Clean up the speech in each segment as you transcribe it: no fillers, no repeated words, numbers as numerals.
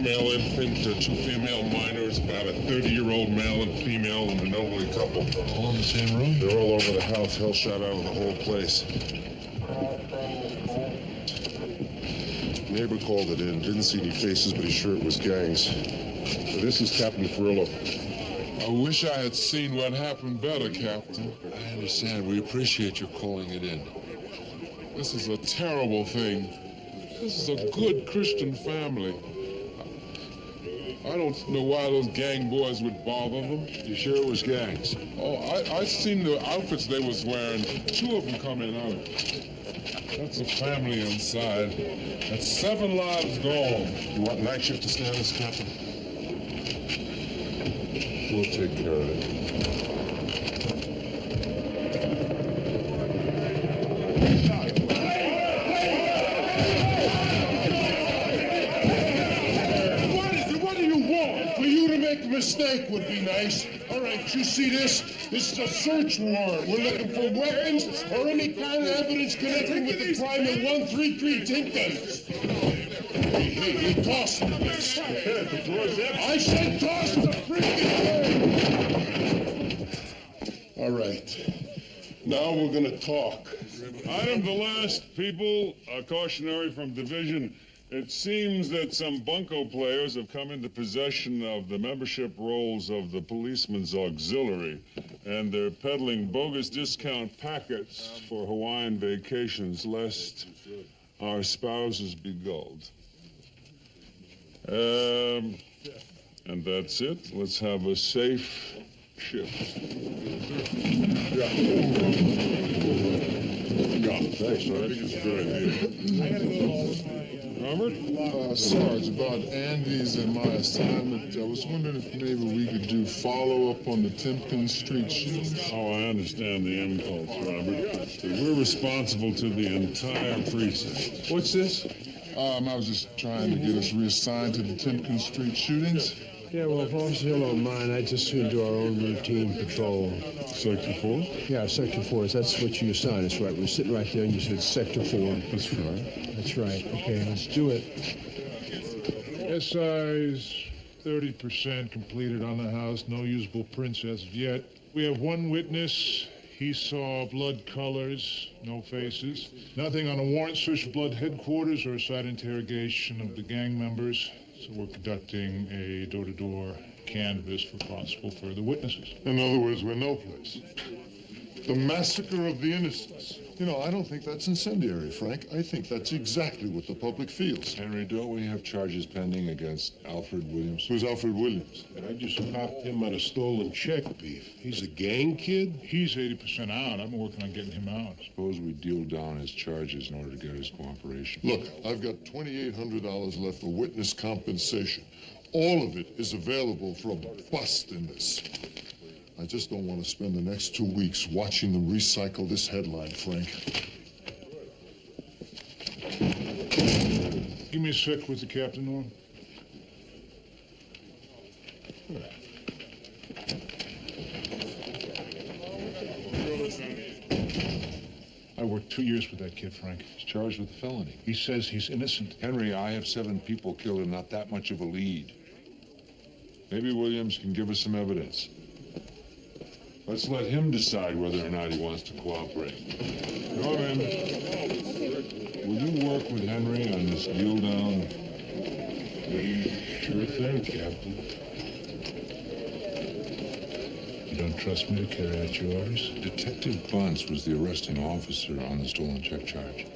One male infant, two female minors, about a 30-year-old male and female, and an elderly couple. All in the same room? They're all over the house. Hell shot out of the whole place. Neighbor called it in. Didn't see any faces, but he's sure it was gangs. So this is Captain Furillo. I wish I had seen what happened better, Captain. I understand. We appreciate your calling it in. This is a terrible thing. This is a good Christian family. I don't know why those gang boys would bother them. You sure it was gangs? Oh, I seen the outfits they was wearing. Two of them coming out. That's a family inside. That's 7 lives gone. You want night shift to stay on this, Captain? We'll take care of it. Mistake would be nice. All right, you see this? This is a search warrant. We're looking for weapons or any kind of evidence connected with the crime of 133 Tinkin. Hey, toss the place. I said toss the freaking thing. All right. Now we're going to talk. Item the last, people. A cautionary from Division. It seems that some bunco players have come into possession of the membership rolls of the Policeman's Auxiliary, and they're peddling bogus discount packets for Hawaiian vacations, lest our spouses be gulled. And that's it. Let's have a safe shift. Yeah, thanks, man. I think it's a good idea. Robert? Sarge, about Andy's and my assignment, I was wondering if maybe we could do follow-up on the Timpkin Street shootings. Oh, I understand the impulse, Robert. We're responsible to the entire precinct. What's this? I was just trying to get us reassigned to the Timpkin Street shootings. Yeah, well, if Officer Hill don't mind, I'd just soon do our own routine patrol. Sector 4? Yeah, Sector 4. That's what you assigned us, right? We're sitting right there and you said Sector 4. That's right. That's right. Okay, let's do it. SI's 30% completed on the house. No usable prints as of yet. We have one witness. He saw blood colors, no faces. Nothing on a warrant search for blood headquarters or a site interrogation of the gang members. So we're conducting a door-to-door canvass for possible further witnesses. In other words, we're no place. The massacre of the innocents. You know, I don't think that's incendiary, Frank. I think that's exactly what the public feels. Henry, don't we have charges pending against Alfred Williams? Who's Alfred Williams? I just popped him on a stolen check beef. He's a gang kid? He's 80% out. I'm working on getting him out. Suppose we deal down his charges in order to get his cooperation. Look, I've got $2,800 left for witness compensation. All of it is available from busting this. I just don't want to spend the next 2 weeks watching them recycle this headline, Frank. Give me a sec with the captain, Norm. I worked 2 years with that kid, Frank. He's charged with a felony. He says he's innocent. Henry, I have 7 people killed and not that much of a lead. Maybe Williams can give us some evidence. Let's let him decide whether or not he wants to cooperate. Norman, will you work with Henry on this deal down? Sure thing, Captain. You don't trust me to carry out your orders? Detective Bunce was the arresting officer on the stolen check charge.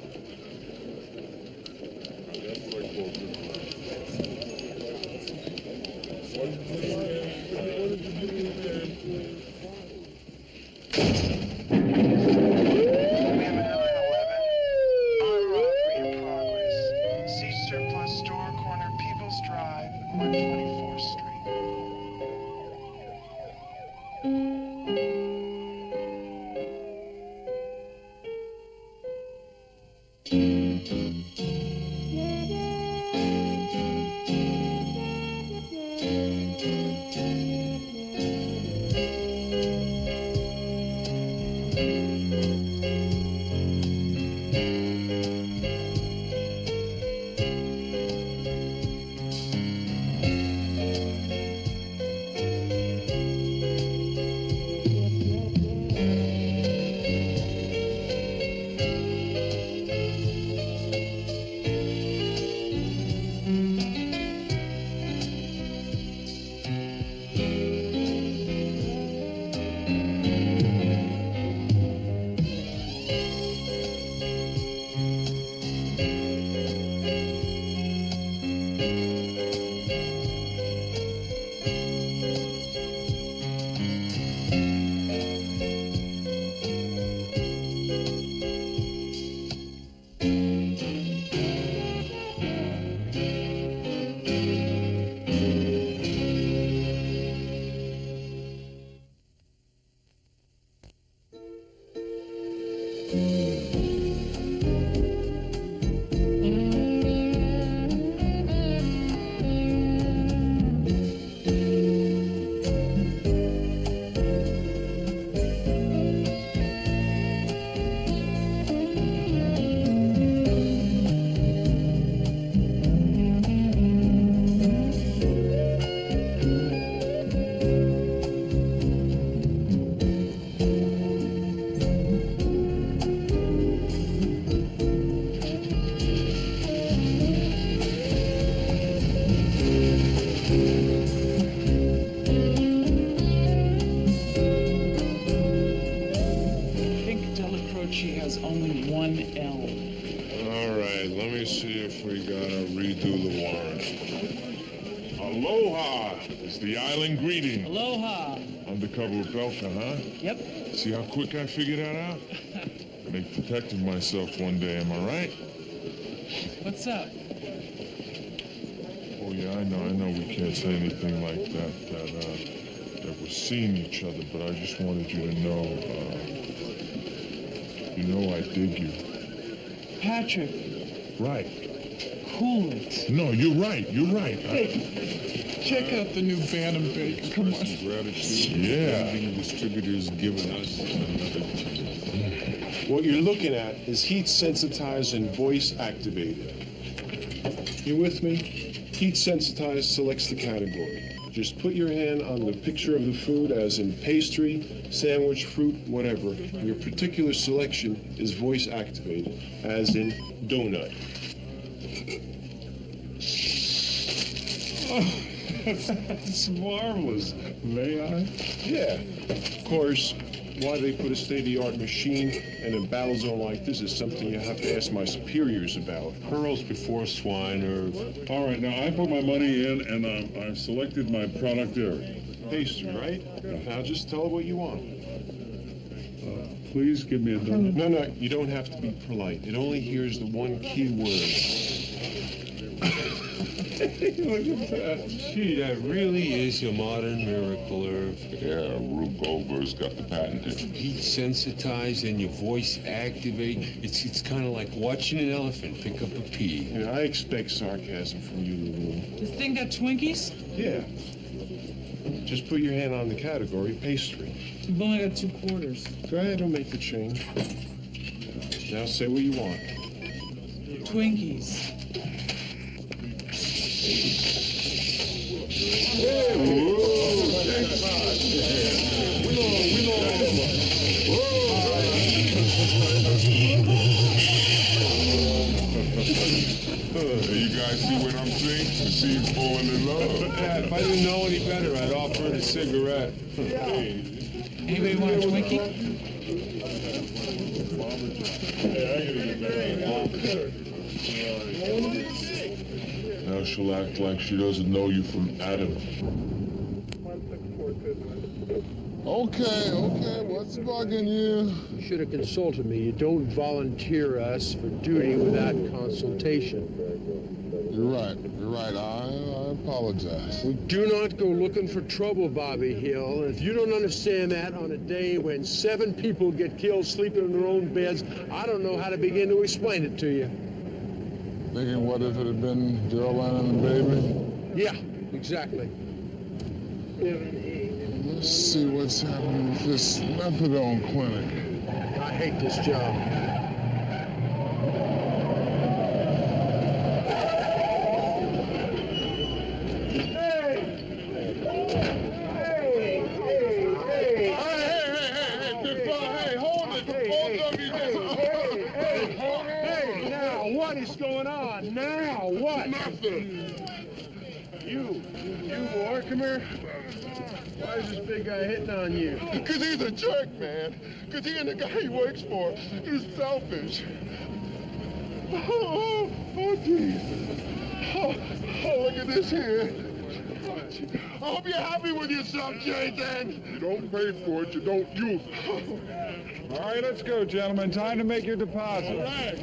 Has only one L. All right, let me see if we gotta redo the warrant. Aloha is the island greeting. Aloha. Undercover Belka, huh? Yep. See how quick I figured that out? Make detective myself one day, am I right? What's up? Oh, yeah, I know we can't say anything like that we're seeing each other, but I just wanted you to know, you know I dig you. Patrick. Right. Cool it. No, you're right. Hey, check out the new Bantam Bacon. Come on. Gratitude. Yeah. Vending distributors giving us another chance. What you're looking at is heat sensitized and voice activated. You with me? Heat sensitized selects the category. Just put your hand on the picture of the food, as in pastry, sandwich, fruit, whatever. Your particular selection is voice activated, as in donut. That's marvelous. May I? Yeah. Of course, why they put a state-of-the-art machine in a battle zone like this is something you have to ask my superiors about. Pearls before swine, or All right, now I put my money in and I've selected my product area. pastry, right? Now just tell her what you want. Please give me a donut. No, you don't have to be polite. It only hears the one key word. Look at that. Gee, that really is a modern miracle, Irv. Yeah, Rube Goldberg's got the patent. Heat sensitized and your voice activate. It's kind of like watching an elephant pick up a pea. You know, I expect sarcasm from you, Lulu. This thing got Twinkies? Yeah. Just put your hand on the category, pastry. You've only got 2 quarters. Go ahead, don't make the change. Now say what you want. Twinkies. You guys see what I'm saying? She's falling in love. Yeah, if I didn't know any better, I'd offer her a cigarette. Anybody want a Twinkie? Now she'll act like she doesn't know you from Adam. Okay, what's bugging you? You should have consulted me. You don't volunteer us for duty without consultation. You're right. I apologize. We do not go looking for trouble, Bobby Hill. And if you don't understand that on a day when 7 people get killed sleeping in their own beds, I don't know how to begin to explain it to you. Thinking, what if it had been Geraldine and the baby? Yeah, exactly. Let's see what's happening with this methadone clinic. I hate this job. What is going on now? What? Nothing. You boy, come here. Why is this big guy hitting on you? Because he's a jerk, man. Because he and the guy he works for is selfish. Oh, geez. Oh, look at this here. I hope you're happy with yourself, Jason. You don't pay for it, you don't use it. All right, let's go, gentlemen. Time to make your deposit. All right.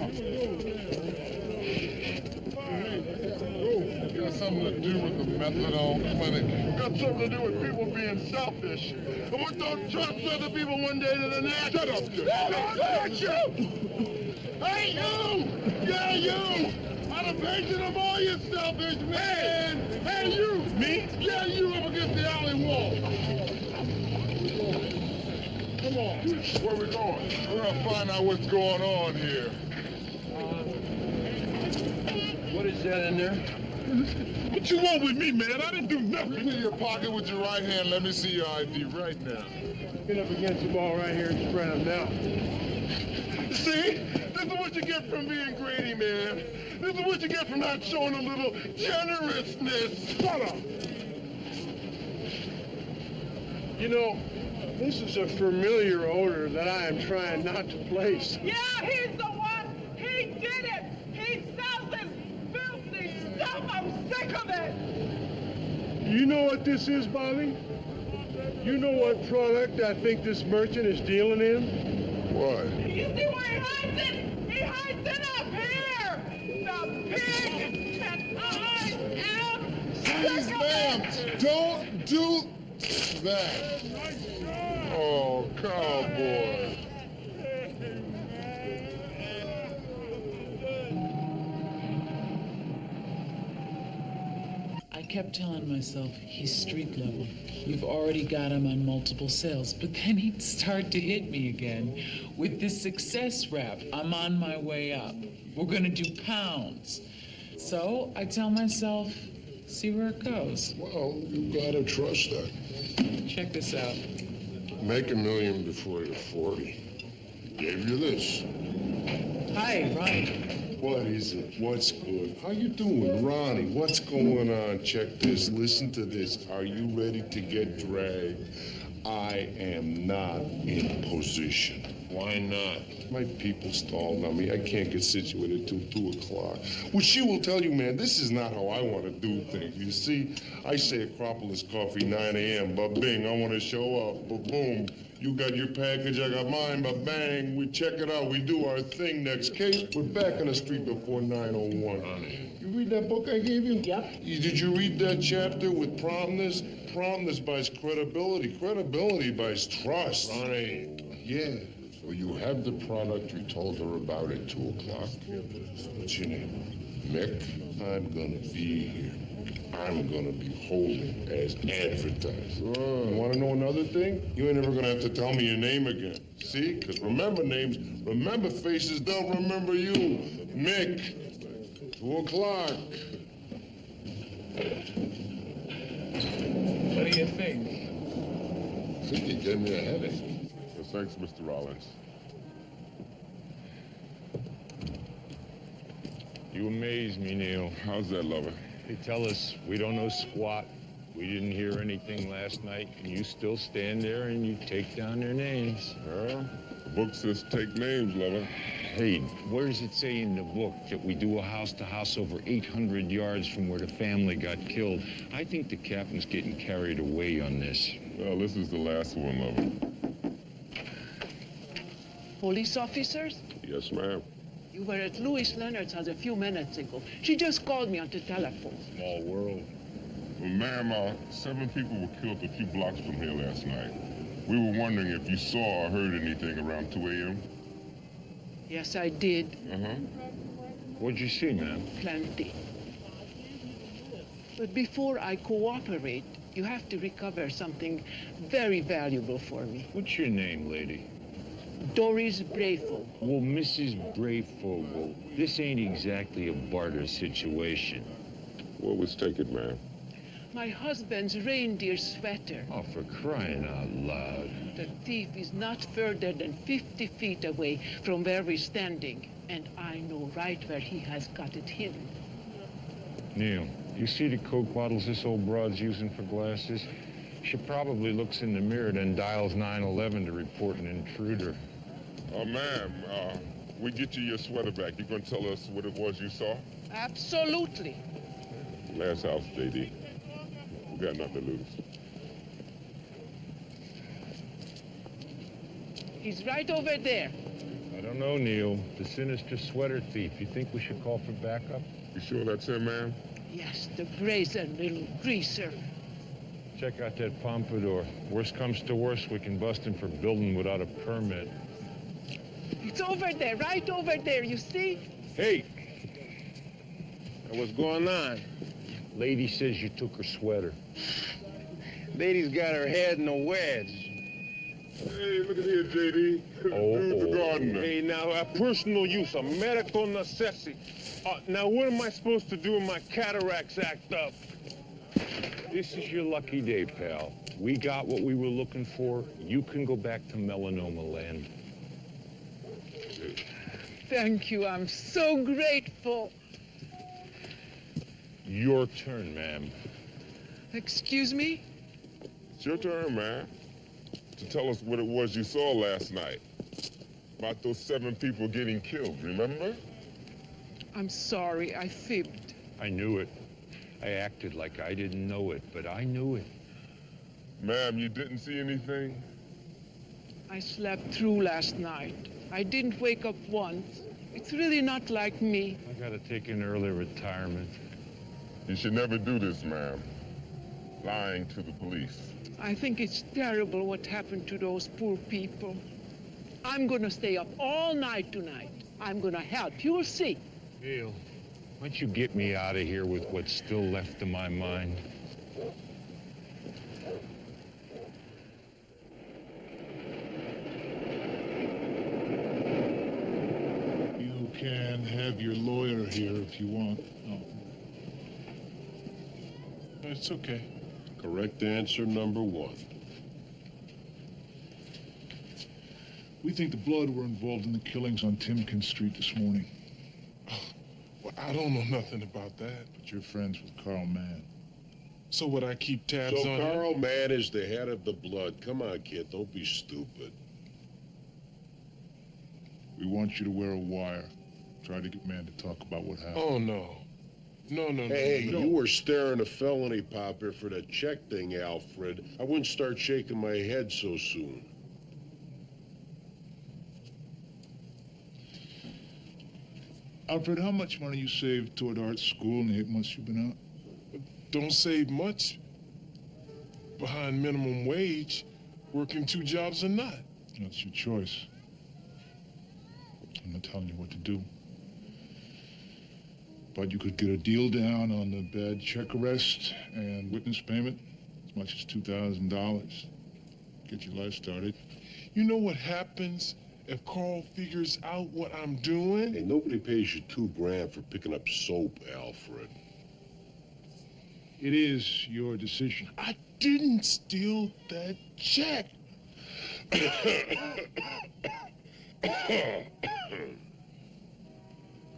something to do with the methadone clinic. It's got something to do with people being selfish. And what don't trust other people one day to the next. Shut up, Jim. You! Hey, you! Yeah, you! I'm a patient of all you selfish men! Hey, you! Me? Yeah, you up against the alley wall. Come on. Where we going? We're gonna find out what's going on here. What is that in there? What you want with me, man? I didn't do nothing. Reach in your pocket with your right hand. Let me see your ID right now. Get up against the wall right here and spread them now. See? This is what you get from being greedy, man. This is what you get from not showing a little generousness. Shut up. You know, this is a familiar odor that I am trying not to place. Yeah, he's the one. He did it. He sells this filthy stuff. I'm sick of it. You know what this is, Bobby? You know what product I think this merchant is dealing in? What? You see where he hides it? He hides it up here. The pig. And I am Please, sick of ma'am, it. don't do that. Oh, cowboy. I kept telling myself, he's street level. You've already got him on multiple sales. But then he'd start to hit me again with this success rap. I'm on my way up. We're gonna do pounds. So I tell myself, see where it goes. Well, you gotta trust that. Check this out. Make $1 million before you're 40. Gave you this. Hi, Ronnie. What is it? What's good? How you doing, Ronnie? What's going on? Check this. Listen to this. Are you ready to get dragged? I am not in position. Why not? My people stalling on me. I can't get situated till 2 o'clock. Well, she will tell you, man, this is not how I want to do things. You see, I say Acropolis coffee, 9 a.m., but bing, I want to show up, but boom. You got your package, I got mine, but bang, we check it out, we do our thing. Next case, we're back in the street before 9:01. You read that book I gave you? Yep. Did you read that chapter with promptness? Promptness buys credibility. Credibility buys trust. Ronnie. Yeah. So you have the product you told her about at 2 o'clock? What's your name? Mick? I'm gonna be here. I'm gonna be holding as advertised. You wanna know another thing? You ain't ever gonna have to tell me your name again. See? Because remember names, remember faces, don't remember you. Mick, 2 o'clock. What do you think? I think you gave me a headache. Well, thanks, Mr. Rollins. You amaze me, Neil. How's that, lover? They tell us we don't know squat. We didn't hear anything last night, and you still stand there and you take down their names. Well, the book says take names, lover. Hey, where does it say in the book that we do a house-to-house over 800 yards from where the family got killed? I think the captain's getting carried away on this. Well, this is the last one, lover. Police officers? Yes, ma'am. You were at Louis Leonard's house a few minutes ago. She just called me on the telephone. Small world. Well, ma'am, 7 people were killed a few blocks from here last night. We were wondering if you saw or heard anything around 2 a.m. Yes, I did. Uh-huh. What'd you see, ma'am? Plenty. But before I cooperate, you have to recover something very valuable for me. What's your name, lady? Doris Brayful. Well, Mrs. Brayfogle, this ain't exactly a barter situation. What was taken, ma'am? My husband's reindeer sweater. Oh, for crying out loud. The thief is not further than 50 feet away from where we're standing, and I know right where he has got it hidden. Neil, you see the Coke bottles this old broad's using for glasses? She probably looks in the mirror, then dials 911 to report an intruder. Ma'am, we get you your sweater back. You gonna tell us what it was you saw? Absolutely. Last house, J.D. We got nothing to lose. He's right over there. I don't know, Neil. The sinister sweater thief. You think we should call for backup? You sure that's him, ma'am? Yes, the brazen little greaser. Check out that pompadour. Worst comes to worst, we can bust him for building without a permit. It's over there, right over there, you see? Hey! What's going on? Lady says you took her sweater. Lady's got her head in a wedge. Hey, look at here, J.D. Dude, the gardener. Hey, now, personal use, a medical necessity. Now, what am I supposed to do when my cataracts act up? This is your lucky day, pal. We got what we were looking for. You can go back to melanoma land. Thank you, I'm so grateful. Your turn, ma'am. Excuse me? It's your turn, man, to tell us what it was you saw last night. About those 7 people getting killed, remember? I'm sorry, I fibbed. I knew it. I acted like I didn't know it, but I knew it. Ma'am, you didn't see anything? I slept through last night. I didn't wake up once. It's really not like me. I gotta take an early retirement. You should never do this, ma'am. Lying to the police. I think it's terrible what happened to those poor people. I'm gonna stay up all night tonight. I'm gonna help, you'll see. Neil, why don't you get me out of here with what's still left of my mind? You can have your lawyer here if you want. Oh. It's okay. Correct answer number 1. We think the Blood were involved in the killings on Timken Street this morning. Well, I don't know nothing about that. But you're friends with Carl Mann. So would I keep tabs on him? Carl Mann is the head of the Blood. Come on, kid, don't be stupid. We want you to wear a wire. Try to get Mann to talk about what happened. Oh, no. No. Hey, you were staring a felony popper for the check thing, Alfred. I wouldn't start shaking my head so soon. Alfred, how much money you saved toward art school in the 8 months you've been out? Don't save much. Behind minimum wage, working 2 jobs or not. That's your choice. I'm not telling you what to do. But you could get a deal down on the bad check arrest and witness payment, as much as $2,000. Get your life started. You know what happens if Carl figures out what I'm doing? Hey, nobody pays you $2,000 for picking up soap, Alfred. It is your decision. I didn't steal that check.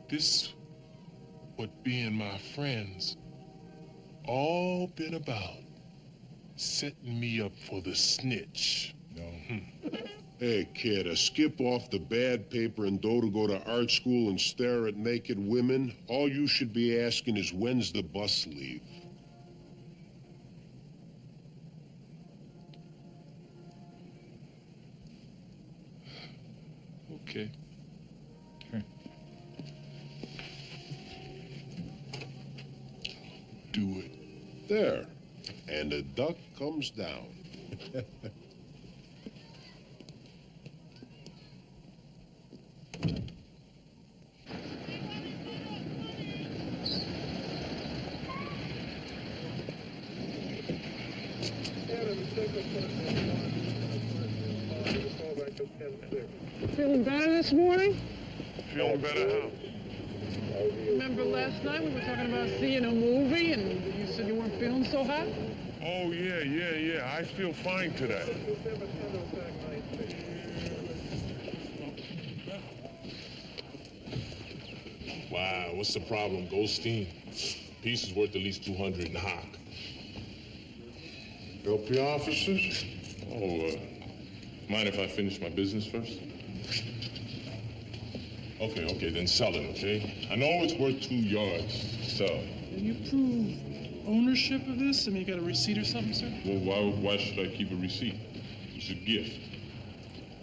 This what being my friends all been about, setting me up for the snitch. No. Hey, kid, skip off the bad paper and go to art school and stare at naked women. All you should be asking is, when's the bus leave? Okay. Do it. There. And the duck comes down. Feeling better this morning? Feeling better how? Remember last night we were talking about seeing a movie and you said you weren't feeling so hot? Oh, yeah. I feel fine today. Wow, what's the problem? Goldstein. Piece is worth at least 200 in hock. Help the officers? Oh, mind if I finish my business first? Okay, then sell it, okay? I know it's worth 2 yards. Sell. Can you prove ownership of this? I mean, you got a receipt or something, sir? Well, why should I keep a receipt? It's a gift.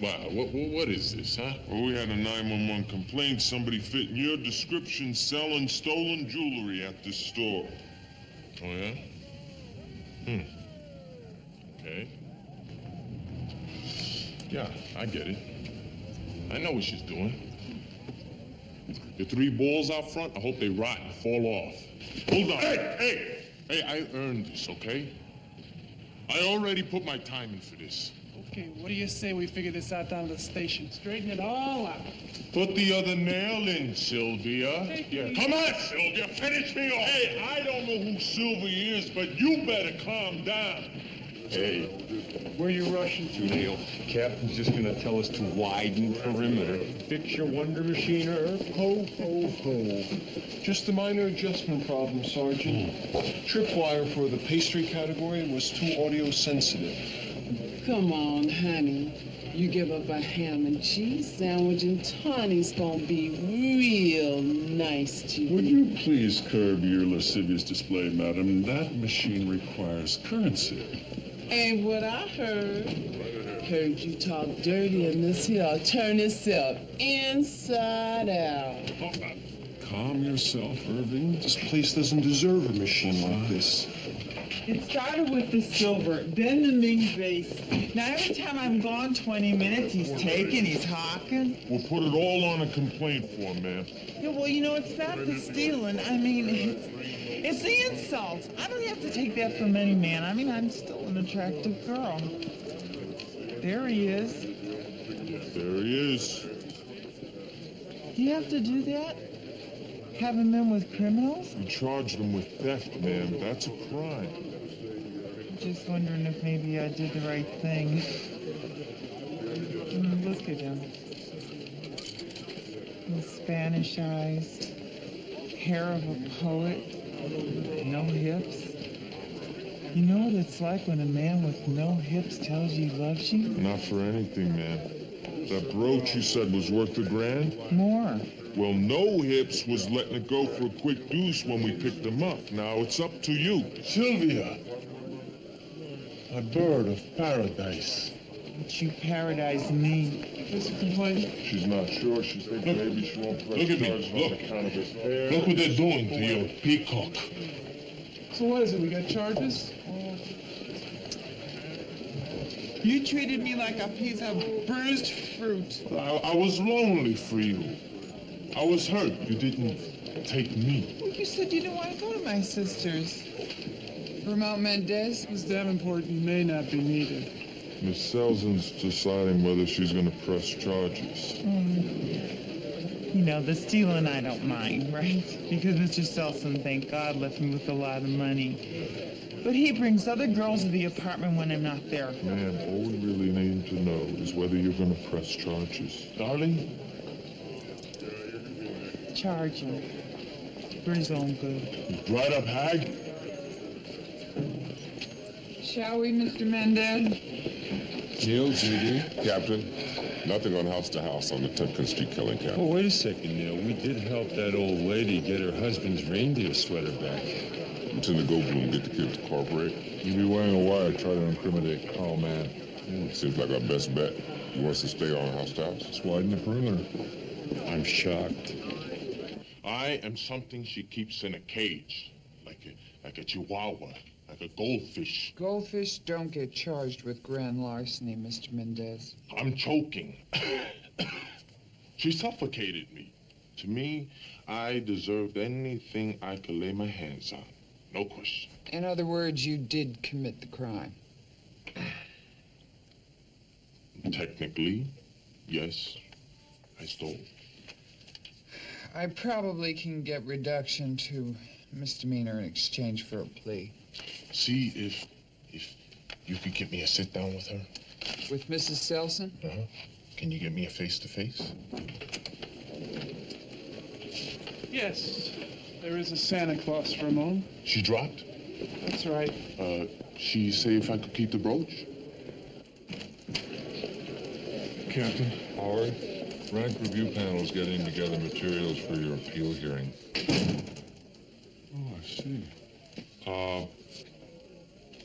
Wow, what is this, huh? Well, we had a 911 complaint. Somebody fitting your description selling stolen jewelry at this store. Oh, yeah? Okay. Yeah, I get it. I know what she's doing. The 3 balls out front, I hope they rot and fall off. Hold on. Hey, I earned this, okay? I already put my time in for this. Okay, what do you say we figure this out down at the station? Straighten it all out. Put the other nail in, Sylvia. Yeah. Come on, Sylvia, finish me off. Hey, I don't know who Sylvia is, but you better calm down. Hey, where are you rushing to, Neil? Captain's just gonna tell us to widen perimeter. Fix your wonder machine, Herb. Ho, ho, ho. Just a minor adjustment problem, Sergeant. Tripwire for the pastry category was too audio sensitive. Come on, honey. You give up a ham and cheese sandwich and Tawny's gonna be real nice to you. Would you please curb your lascivious display, madam? That machine requires currency. Ain't what I heard. Heard you talk dirty in this here. Turn itself inside out. Calm yourself, Irving. This place doesn't deserve a machine like this. It started with the silver, then the Ming vase. Now every time I'm gone 20 minutes, he's taking, he's hawking. We'll put it all on a complaint form, ma'am. Yeah, well, you know, it's not the stealing. I mean, it's the insult. I don't have to take that from any man. I mean, I'm still an attractive girl. There he is. There he is. Do you have to do that? Have him in with criminals? We charged them with theft, ma'am. That's a crime. Just wondering if maybe I did the right thing. Look at him. His Spanish eyes, hair of a poet, no hips. You know what it's like when a man with no hips tells you he loves you? Not for anything, ma'am. That brooch you said was worth $1,000? More. Well, no hips was letting it go for a quick deuce when we picked them up. Now it's up to you. Sylvia, a bird of paradise. What you paradise mean? What's the complaint? She's not sure. She thinks maybe she won't press Look at me. charges on account of his hair. Look what they're doing to your peacock. So what is it? We got charges? You treated me like a piece of bruised fruit. I was lonely for you. I was hurt. You didn't take me. Well, you said you didn't want to go to my sister's. Vermont Mendez? Miss Davenport may not be needed. Miss Selzen's deciding whether she's going to press charges. You know, the stealing I don't mind, right? Because Mr. Selson, thank God, left me with a lot of money. But he brings other girls to the apartment when I'm not there. Ma'am, all we really need to know is whether you're going to press charges. Darling? Charge him. For his own good. Right up, hag. Shall we, Mr. Mendez? Neil, GD. Captain, nothing on house to house on the 10th Street killing, Captain. Oh, wait a second, Neil. We did help that old lady get her husband's reindeer sweater back. Lieutenant Goldblum, get the kid to cooperate. You'll be wearing a wire, try to incriminate Carl Mann. Seems like our best bet. He wants to stay on house to house. Just widen the perimeter. I'm shocked. I am something she keeps in a cage, like a chihuahua, like a goldfish. Goldfish don't get charged with grand larceny, Mr. Mendez. I'm choking. She suffocated me. To me, I deserved anything I could lay my hands on. No question. In other words, you did commit the crime. Technically, yes, I stole. I probably can get reduction to misdemeanor in exchange for a plea. See if you could get me a sit down with her. With Mrs. Selson? Uh-huh. Can you get me a face-to-face? Yes, there is a Santa Claus for Ramon. She dropped? That's right. She say if I could keep the brooch? Captain. Howard. Rank review panel's getting together materials for your appeal hearing. Oh, I see.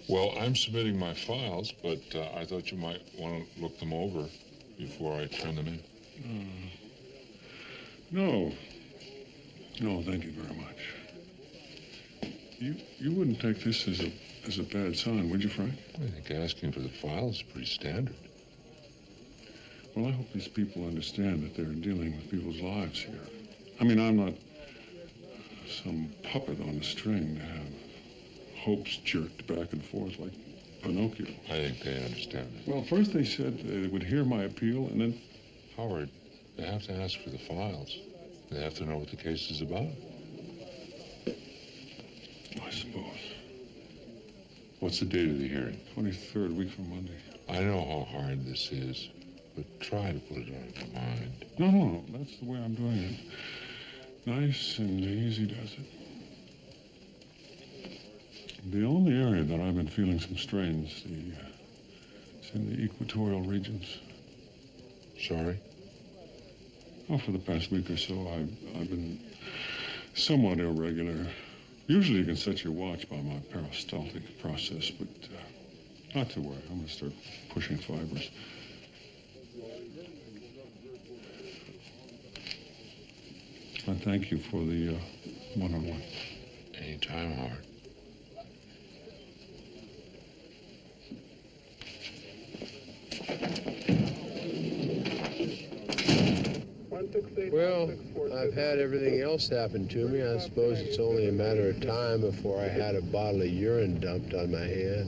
Well, I'm submitting my files, but I thought you might want to look them over. before I turn them in? No. No, thank you very much. You wouldn't take this as a bad sign, would you, Frank? I think asking for the files is pretty standard. Well, I hope these people understand that they're dealing with people's lives here. I mean, I'm not some puppet on a string to have hopes jerked back and forth like Pinocchio. I think they understand it. Well, first they said they would hear my appeal, and then... Howard, they have to ask for the files. They have to know what the case is about. I suppose. What's the date of the hearing? 23rd, week from Monday. I know how hard this is, but try to put it on your mind. No. That's the way I'm doing it. Nice and easy does it. The only area that I've been feeling some strain is in the equatorial regions. Sorry? Oh, for the past week or so, I've been somewhat irregular. Usually you can set your watch by my peristaltic process, but not to worry. I'm going to start pushing fibers. And thank you for the one-on-one. Anytime, Howard. Well, I've had everything else happen to me. I suppose it's only a matter of time before I had a bottle of urine dumped on my head.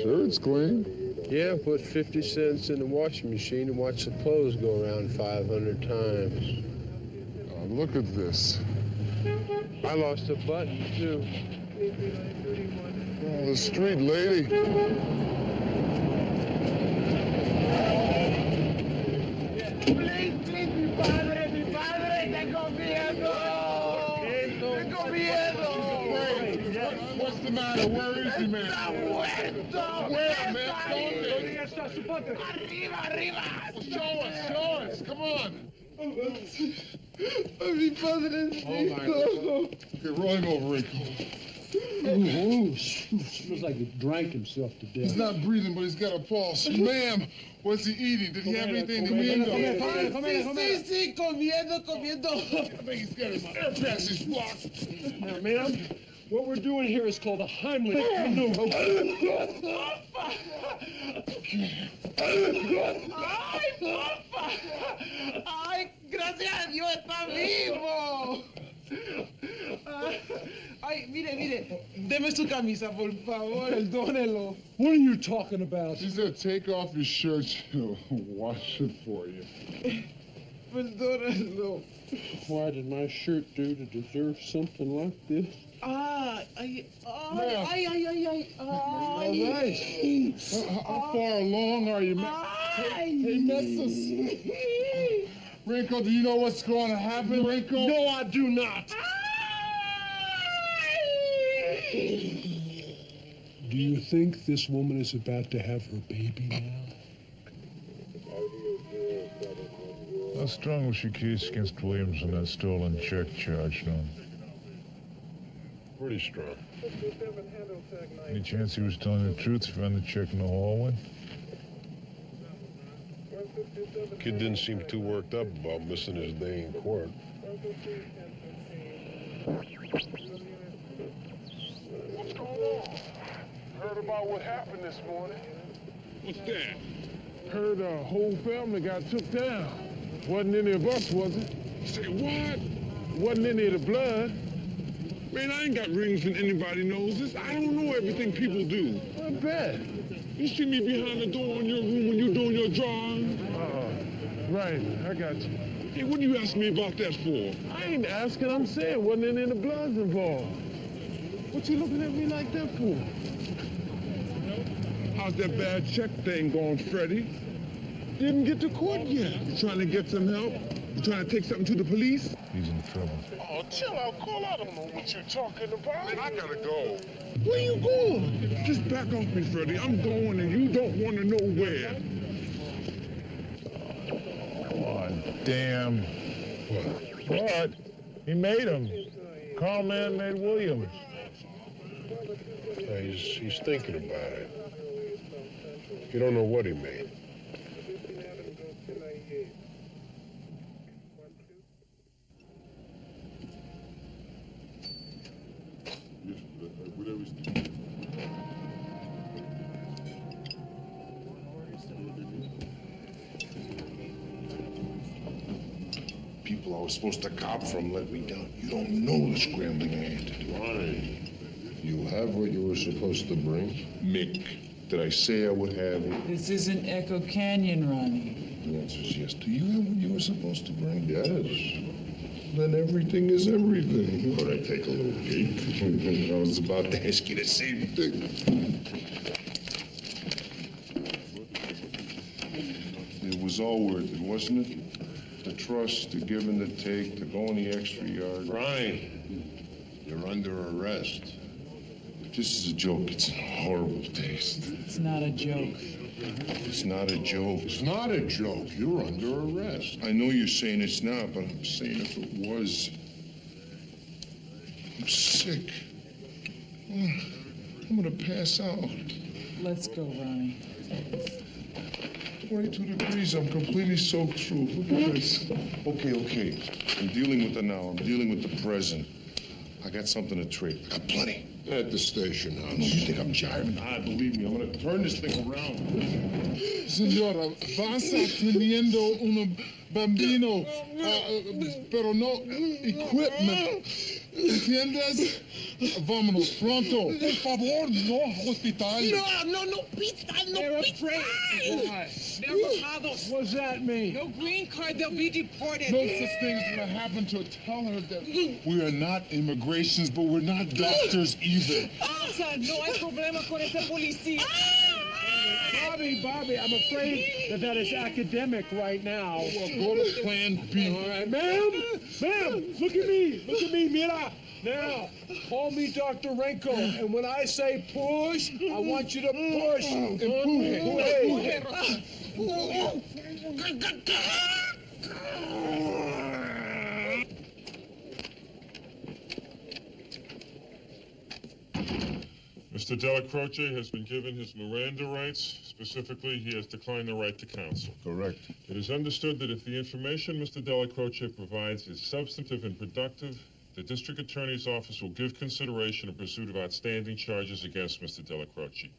Sure, it's clean. Yeah, put 50 cents in the washing machine and watch the clothes go around 500 times. Look at this. I lost a button, too. Oh, the street lady. Please, mi padre, tengo miedo. Tengo miedo. What's the matter? Where is he, man? Está muerto. Where, man? Arriba. Show us. Come on. Mi padre. Okay, roll him over, Rico. Feels like he drank himself to death. He's not breathing, but he's got a pulse. Ma'am, what's he eating? Did he have anything to eat? Sí, comiendo. I think he's got his air passage blocked. Now, ma'am, what we're doing here is called a Heimlich maneuver. Ay, gracias a Dios está vivo. Ay, mire, deme su camisa, por favor, perdónelo. What are you talking about? She said, take off your shirt. She'll wash it for you. Perdónelo. Why did my shirt do to deserve something like this? Ay. All right. How far along are you, man? Hey, Nessus. Rinko, do you know what's going to happen, Rinko? No, I do not. Do you think this woman is about to have her baby now? How strong was your case against Williams on that stolen check charge, no? Pretty strong. Any chance he was telling the truth? You found the check in the hallway? Kid didn't seem too worked up about missing his day in court. What's going on? Heard about what happened this morning? What's that? Heard a whole family got took down. Wasn't any of us, was it? Say what? Wasn't any of the blood. Man, I ain't got rings in anybody noses. I don't know everything people do. I bet. You see me behind the door in your room when you're doing your drawing? Right, I got you. Hey, what do you ask me about that for? I ain't asking, I'm saying wasn't any of the bloods involved. What you looking at me like that for? How's that bad check thing going, Freddie? Didn't get to court yet. You trying to get some help? You trying to take something to the police? He's in trouble. Oh, chill out, Cole. I don't know what you're talking about. I gotta go. Where you going? Just back off me, Freddie. I'm going and you don't want to know where. Oh, damn. What? He made him. Carl Man made Williams. Yeah, he's thinking about it. You don't know what he made. was supposed to cop from let me down. You don't know the scrambling I had to do. Ronnie. You have what you were supposed to bring? Mick, did I say I would have it? This isn't Echo Canyon, Ronnie. The answer is yes. Do you have what you were supposed to bring? Yes. Then everything is everything. Could I take a little peek? I was about to ask you the same thing. It was all worth it, wasn't it? The trust, the give and the take, the going the extra yard. Ronnie, you're under arrest. This is a joke. It's a horrible taste. It's not a joke. It's not a joke. It's not a joke. You're under arrest. I know you're saying it's not, but I'm saying if it was. I'm sick. I'm gonna pass out. Let's go, Ronnie. 22 degrees. I'm completely soaked through. Look at this. Okay. I'm dealing with the now. I'm dealing with the present. I got something to trade. I got plenty. At the station house. You think I'm jiving? Believe me, I'm gonna turn this thing around. Signora, basta teniendo un bambino, pero no equipment. ¿Entiendes? Vámonos, pronto. Por favor, no hospital. No hospital, no hospital. They're bajados. What's that mean? No green card, they'll be deported. No such thing is gonna happen to her. Tell her that we are not immigrations, but we're not doctors either. No hay problema con ese policía. Bobby, I'm afraid that is academic right now. Well, go to Plan B. All right, ma'am, look at me, mira. Now, call me Dr. Renko, and when I say push, I want you to push. Mr. Della Croce has been given his Miranda rights. Specifically, he has declined the right to counsel. Correct. It is understood that if the information Mr. Della Croce provides is substantive and productive, the district attorney's office will give consideration in pursuit of outstanding charges against Mr. Della Croce.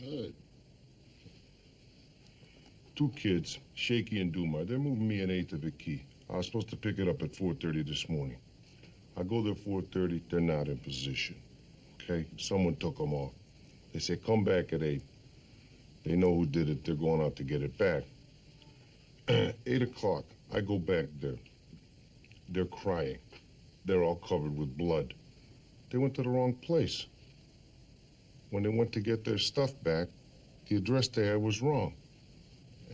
Good. 2 kids, Shaky and Duma. They're moving me an eighth of a key. I was supposed to pick it up at 4:30 this morning. I go there 4:30, they're not in position. Okay? Someone took them off. They say, come back at 8. They know who did it. They're going out to get it back. 8 o'clock, I go back there. They're crying. They're all covered with blood. They went to the wrong place. When they went to get their stuff back, the address they had was wrong.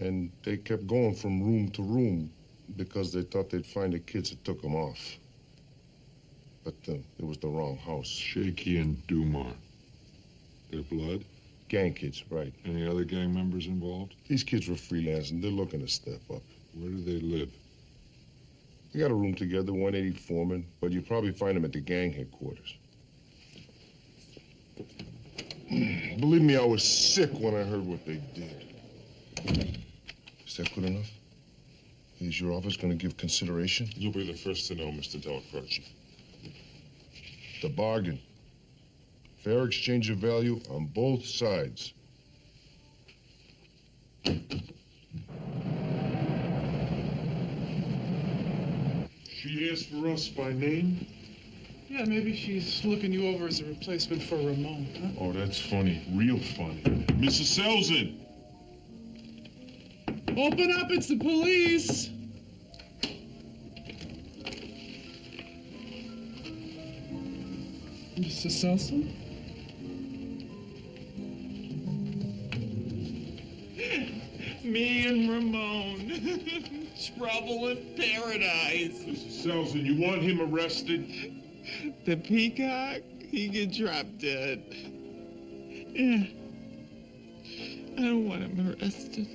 And they kept going from room to room because they thought they'd find the kids that took them off. But it was the wrong house. Shaky and Dumar. Their blood? Gang kids, right. Any other gang members involved? These kids were freelancing. They're looking to step up. Where do they live? They got a room together, 180 Foreman, but you'll probably find them at the gang headquarters. Believe me, I was sick when I heard what they did. Is that good enough? Is your office going to give consideration? You'll be the first to know, Mr. Della Croce. The bargain. Fair exchange of value on both sides. She asked for us by name? Yeah, maybe she's looking you over as a replacement for Ramon, huh? Oh, that's funny. Real funny. Mrs. Selzen! Open up, it's the police! Mr. Selson? Me and Ramon. Trouble in paradise. Mrs. Selzen, you want him arrested? The peacock, he get dropped dead. Yeah. I don't want him arrested.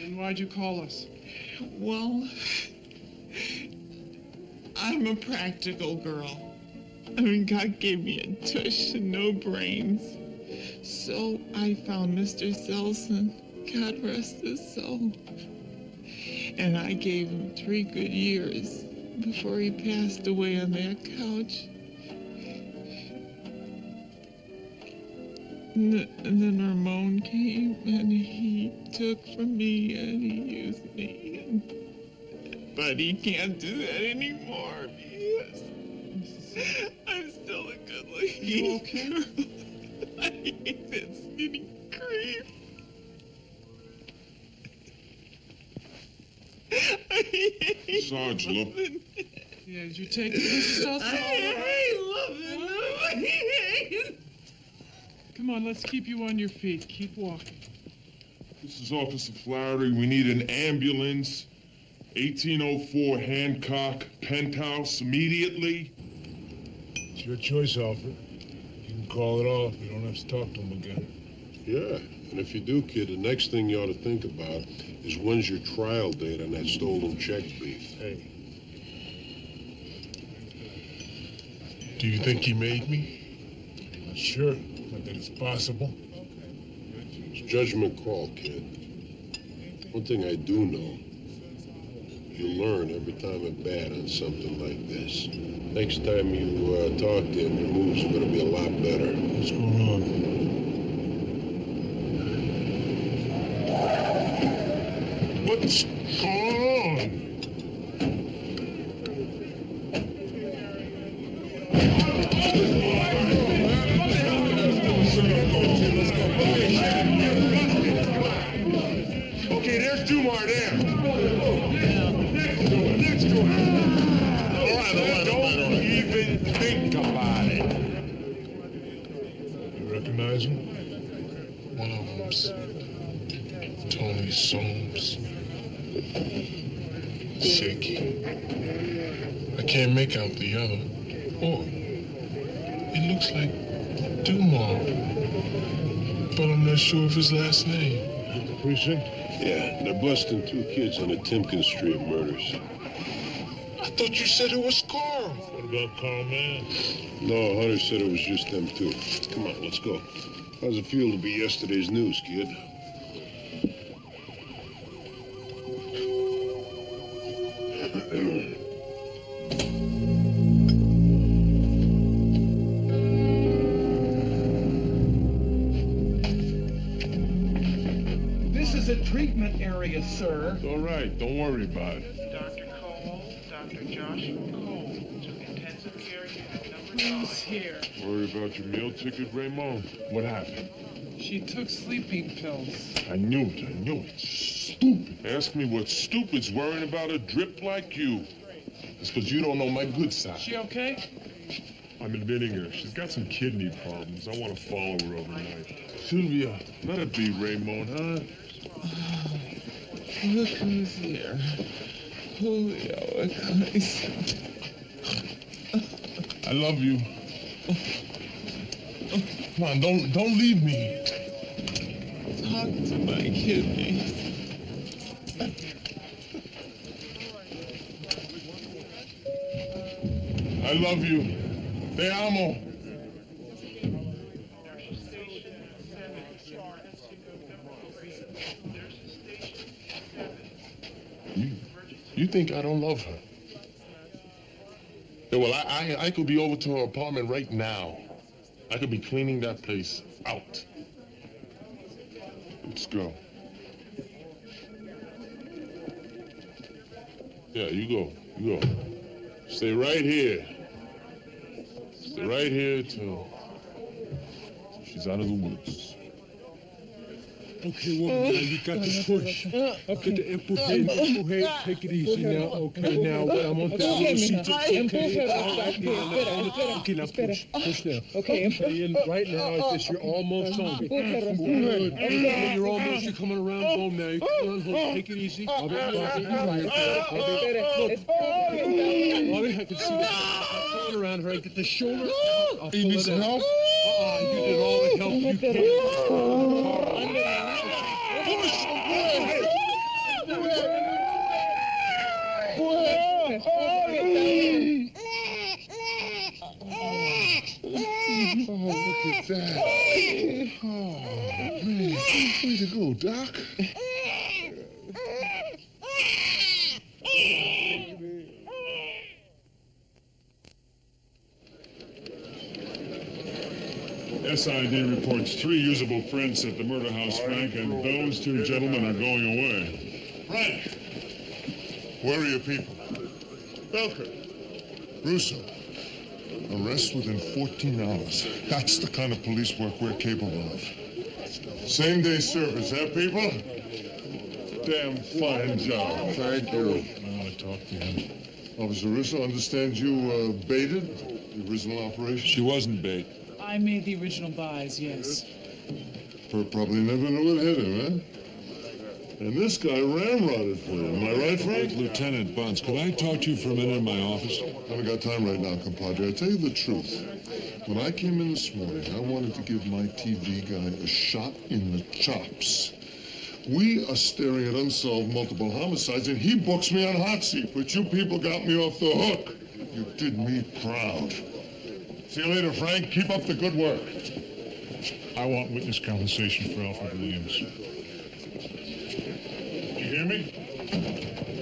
And why'd you call us? Well, I'm a practical girl. I mean, God gave me a tush and no brains. So I found Mr. Selson, God rest his soul. And I gave him 3 good years before he passed away on that couch. And then Ramon came and he took from me and he used me. But he can't do that anymore because I'm still a good-looking You okay? girl. I hate that skinny creep. Sarge, look. Yeah, did you take this sauce? I hate loving him. Come on, let's keep you on your feet. Keep walking. This is Officer Flaherty. We need an ambulance. 1804 Hancock, penthouse, immediately. It's your choice, Alfred. You can call it off. You don't have to talk to him again. Yeah, and if you do, kid, the next thing you ought to think about is when's your trial date on that stolen check beef. Hey. Do you think he made me? Not sure, but that it's possible. It's judgment call, kid. One thing I do know, you learn every time I'm bad on something like this. Next time you talk to him, your moves are going to be a lot better. What's going on? What's going on? Okay, there's two more there. Next to him. All right, don't even think about it. You recognize him? One of them's Tony Soames. Sick. I can't make out the other. Oh, it looks like Dumont. But I'm not sure of his last name. The precinct? Yeah, they're busting two kids on the Timken Street murders. I thought you said it was Carl. What about Carl Mann? No, Hunter said it was just them two. Come on, let's go. How's it feel to be yesterday's news, kid? This is a treatment area, sir. All right, don't worry about it. Dr. Cole, Dr. Joshua Cole, to intensive care unit number 9. He's here. Worry about your meal ticket, Raymond? What happened? She took sleeping pills. I knew it. Stupid. Ask me what stupid's worrying about a drip like you. It's because you don't know my good side. She okay? I'm admitting her. She's got some kidney problems. I want to follow her overnight. Sylvia, let it be, Raymond, huh? Look who's here. Julio, I love you. Come on, don't leave me. talk to my kidneys. I love you. Te amo. You think I don't love her? Yeah, well, I could be over to her apartment right now. I could be cleaning that place out. Let's go. Yeah, you go. Stay right here. Stay right here till she's out of the woods. Okay, woman, now you got to push. Up to the empujé. Take it easy now. Okay, now I'm on that little seat. Okay, now push now. Okay, right now, it's you're almost home. You're almost, you're coming around home now. You come on home. Take it easy. Bobby, I can see that. I'm coming around her. I get the shoulder. You need some help? You did all the help you can. Oh, look at that. Oh, man. Way to go, Doc. SID reports 3 usable prints at the murder house, Frank, and those 2 gentlemen are going away. Frank, where are your people? Belker, Russo. Arrest within 14 hours. That's the kind of police work we're capable of. Same-day service, huh, people? Damn fine job. Thank you. I want to talk to him. Officer Russo, understand you baited the original operation? She wasn't bait. I made the original buys, yes. Probably never knew what hit him, huh? And this guy ramrodded for you. Am I right, Frank? Lieutenant Bunce, could I talk to you for a minute in my office? I haven't got time right now, compadre. I'll tell you the truth. When I came in this morning, I wanted to give my TV guy a shot in the chops. We are staring at unsolved multiple homicides, and he books me on hot seat. But you people got me off the hook. You did me proud. See you later, Frank. Keep up the good work. I want witness compensation for Alfred Williams. You hear me?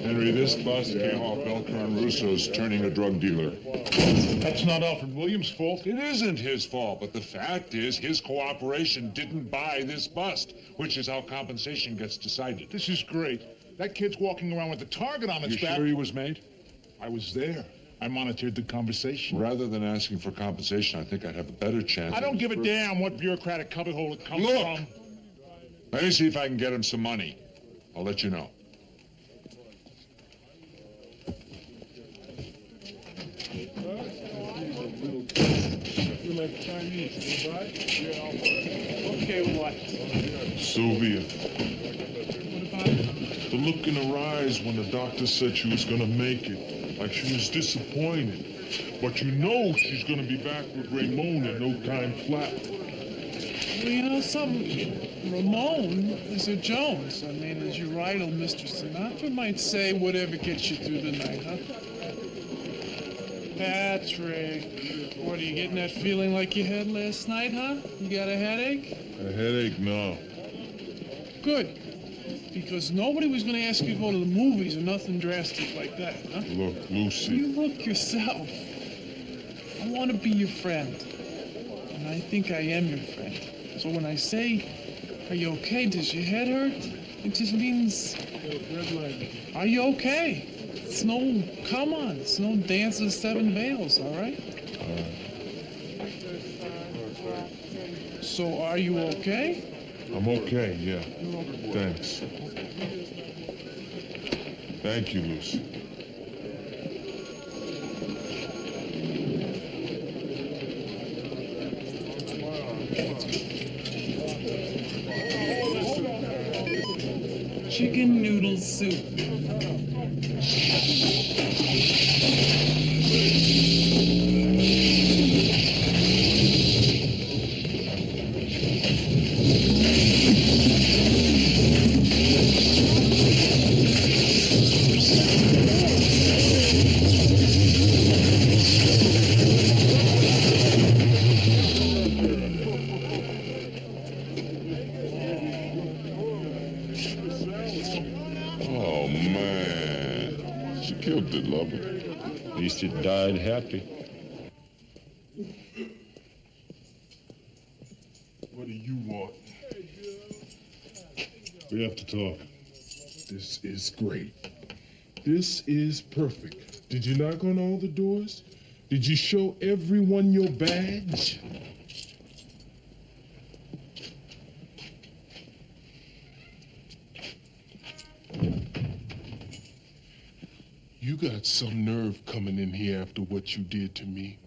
Henry, this bust came off Belker and Russo's turning a drug dealer. That's not Alfred Williams' fault. It isn't his fault, but the fact is his cooperation didn't buy this bust, which is how compensation gets decided. This is great. That kid's walking around with a target on its You back. sure he was made? I was there. I monitored the conversation. Rather than asking for compensation, I think I'd have a better chance. I don't give a damn what bureaucratic cubbyhole it comes from. Let me see if I can get him some money. I'll let you know. Okay, what? Sylvia. The look in her eyes when the doctor said she was gonna make it. Like she was disappointed. But you know she's gonna be back with Ramon in no time flat. Well, you know something? Ramon is a Jones. I mean, as your idol, Mr. Sinatra might say, whatever gets you through the night, huh? Patrick, what, are you getting that feeling like you had last night, huh? You got a headache? A headache? No. Good. Because nobody was going to ask you to go to the movies or nothing drastic like that, huh? Look, Lucy. You look yourself. I want to be your friend. And I think I am your friend. So when I say, are you okay? Does your head hurt? It just means, are you okay? It's no, come on. It's no dance of 7 veils, all right? So are you okay? I'm okay, yeah. Thanks. Thank you, Lucy. Chicken noodle soup. Oh, man. She killed the lover. At least it died happy. What do you want? We have to talk. This is great. This is perfect. Did you knock on all the doors? Did you show everyone your badge? You got some nerve coming in here after what you did to me.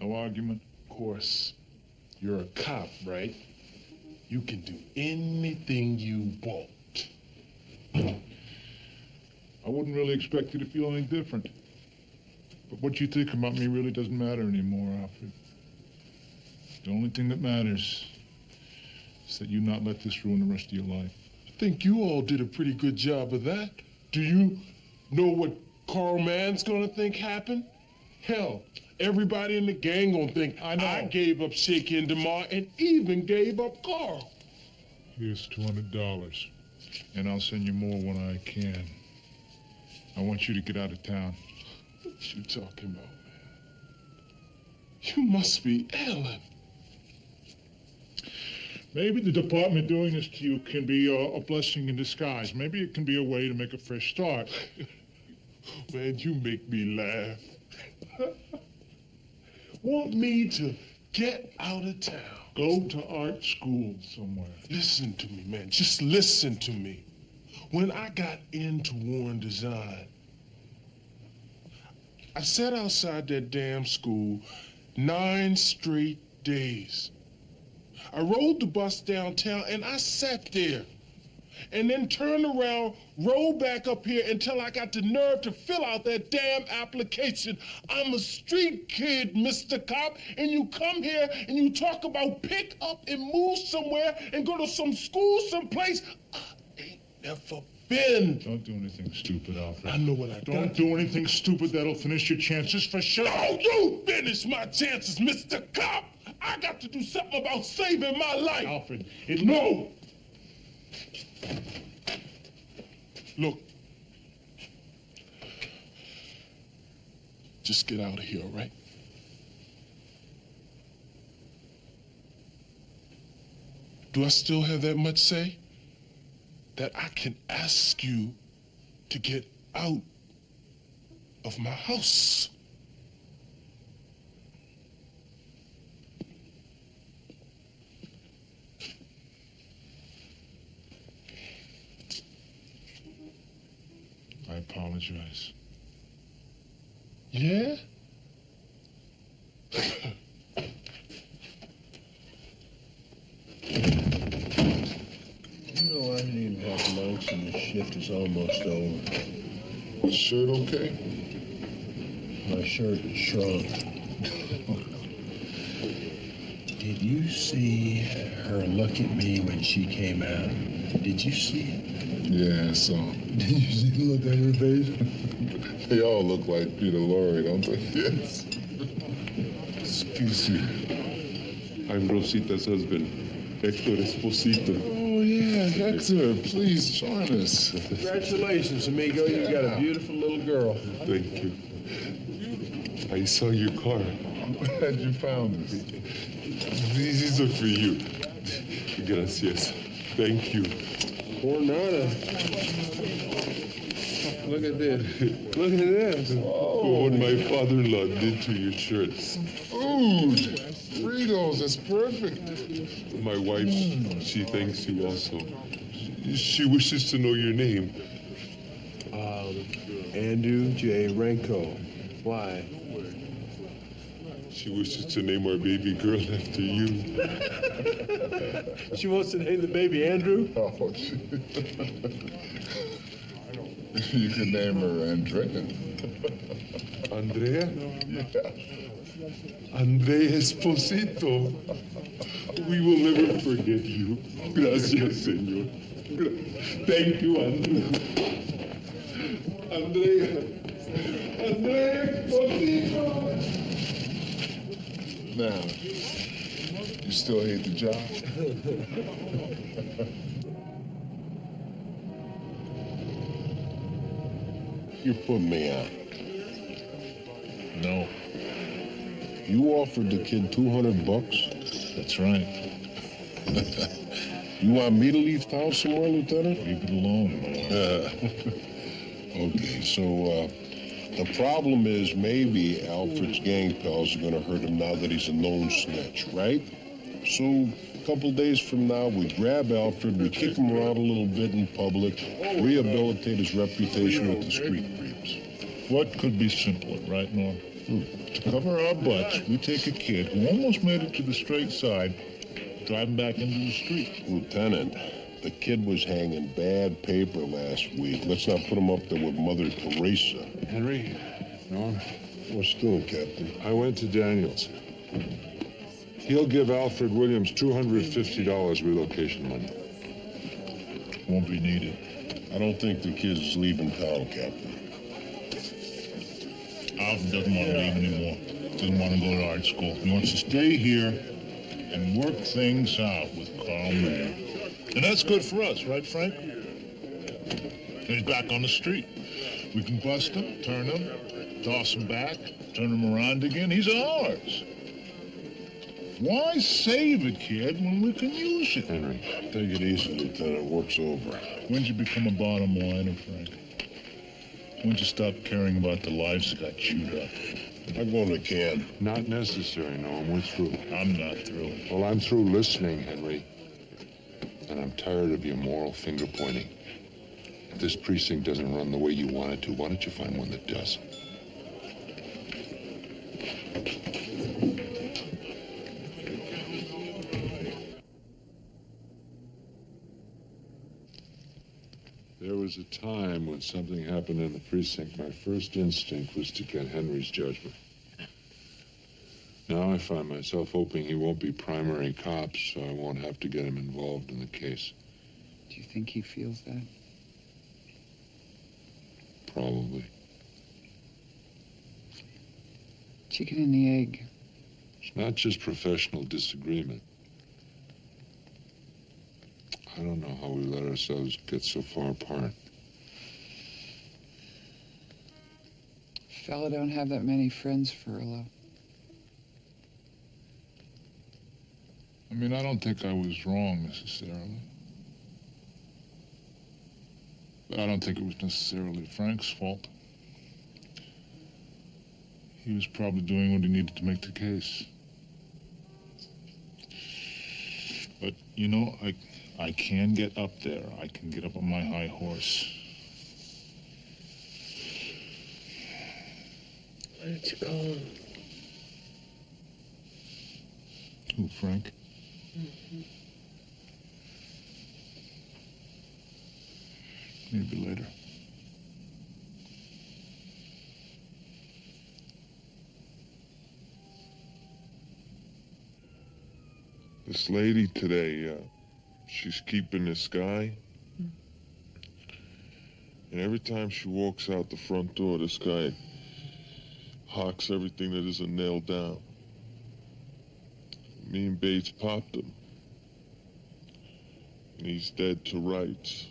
No argument. Of course. You're a cop, right? You can do anything you want. I wouldn't really expect you to feel any different. But what you think about me really doesn't matter anymore, Alfred. The only thing that matters is that you not let this ruin the rest of your life. I think you all did a pretty good job of that. Do you know what Carl Mann's gonna think happened? Hell, everybody in the gang gonna think I gave up Shaky and DeMar and even gave up Carl. Here's $200, and I'll send you more when I can. I want you to get out of town. What you talking about, man? You must be Ellen. Maybe the department doing this to you can be a blessing in disguise. Maybe it can be a way to make a fresh start. Man, you make me laugh. Want me to get out of town? Go to art school somewhere. Listen to me, man. Just listen to me. When I got into Warren Design, I sat outside that damn school 9 straight days. I rode the bus downtown and I sat there and then turned around, rolled back up here until I got the nerve to fill out that damn application. I'm a street kid, Mr. Cop, and you come here and you talk about pick up and move somewhere and go to some school someplace I ain't never been. Don't do anything stupid, Alfred. I know what I Don't do anything stupid that'll finish your chances for sure. No, you finish my chances, Mr. Cop. I got to do something about saving my life. Alfred, No. Look. Just get out of here, all right? Do I still have that much say? That I can ask you to get out of my house? I apologize. Yeah? You know, I didn't even have lunch and the shift is almost over. Was shirt okay? My shirt is shrunk. Did you see her look at me when she came out? Did you see it? Yeah, I saw. Did you see the look on her face? They all look like Peter Lorre, don't they? Yes. Excuse me. I'm Rosita's husband, Hector Esposito. Oh, yeah, Hector, please join us. Congratulations, amigo. You got a beautiful little girl. Thank you. I saw your car. I'm glad you found us. These are for you. Gracias. Thank you. Coronada. Look at this. Look at this. Oh, what my father-in-law did to your shirts. Food. Fritos, that's perfect. My wife, she thanks you also. She wishes to know your name. Andrew J. Renko. Why? She wishes to name our baby girl after you. She wants to name the baby Andrew? Oh, you can name her Andrea. Andrea? Yeah. Andrea Esposito. We will never forget you. Gracias, señor. Thank you, Andrea. Andrea Esposito. Now, you still hate the job? You put me out. No. You offered the kid $200? That's right. You want me to leave town somewhere, Lieutenant? Leave it alone, Okay, so, the problem is maybe Alfred's gang pals are gonna hurt him now that he's a known snitch, right? So, a couple days from now, we grab Alfred, we kick him around a little bit in public, rehabilitate his reputation with the street creeps. What could be simpler, right, Norm? To cover our butts, we take a kid who almost made it to the straight side, drive him back into the street. Lieutenant, the kid was hanging bad paper last week. Let's not put him up there with Mother Teresa. Henry, Norm, What's doing, Captain? I went to Daniels. He'll give Alfred Williams $250 relocation money. Won't be needed. I don't think the kid's leaving town, Captain. Alfred doesn't want to leave anymore. Doesn't want to go to art school. He wants to stay here and work things out with Carl Mayer. And that's good for us, right, Frank? And he's back on the street. We can bust him, turn him, toss him back, turn him around again. He's ours. Why save it, kid, when we can use it? Henry. Take it easy, Lieutenant. Work's over. When'd you become a bottom liner, Frank? When'd you stop caring about the lives that got chewed up? I'm going to can. Not necessary, Noam. We're through. I'm not through. Well, I'm through listening, Henry. And I'm tired of your moral finger-pointing. If this precinct doesn't run the way you want it to, why don't you find one that does? There was a time when something happened in the precinct, my first instinct was to get Henry's judgment. Now I find myself hoping he won't be primary cop, so I won't have to get him involved in the case. Do you think he feels that? Probably. Chicken and the egg. It's not just professional disagreement. I don't know how we let ourselves get so far apart. Fella don't have that many friends, Furlow. I mean, I don't think I was wrong necessarily. But I don't think it was necessarily Frank's fault. He was probably doing what he needed to make the case. But, you know, I can get up there. I can get up on my high horse. Why don't you call him? Who, Frank? Maybe later. This lady today, she's keeping this guy. And every time she walks out the front door, this guy hawks everything that isn't nailed down. Me and Bates popped him. And he's dead to rights.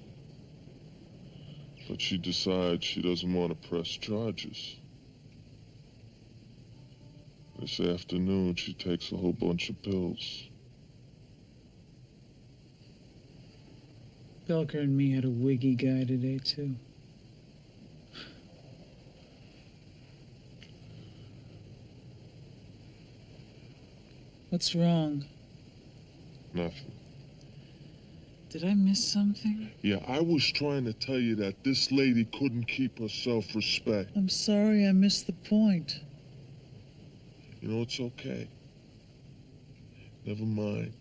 But she decides she doesn't want to press charges. This afternoon, she takes a whole bunch of pills. Belker and me had a wiggy guy today, too. What's wrong? Nothing. Did I miss something? Yeah, I was trying to tell you that this lady couldn't keep her self-respect. I'm sorry I missed the point. You know, it's okay. Never mind.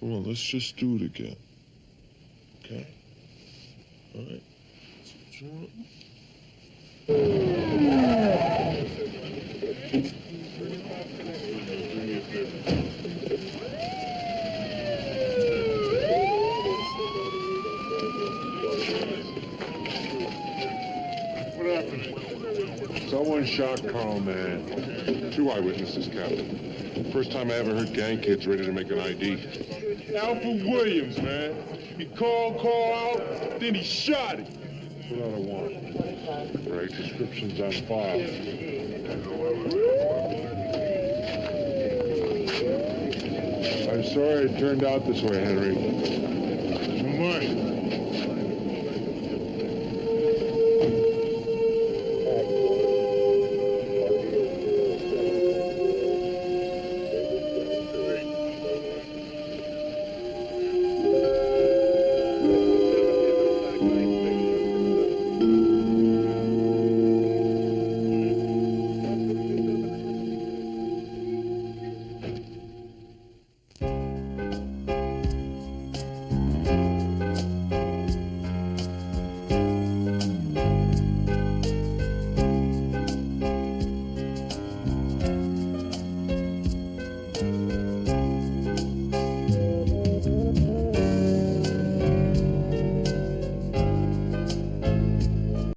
Come on, let's just do it again. Okay? All right. That's what you want. What happened? Someone shot Carl Mann. 2 eyewitnesses, Captain. First time I ever heard gang kids ready to make an ID. Alfred Williams, man. He called out, then he shot him. Put out a warrant. Right, description's on file. I'm sorry it turned out this way, Henry.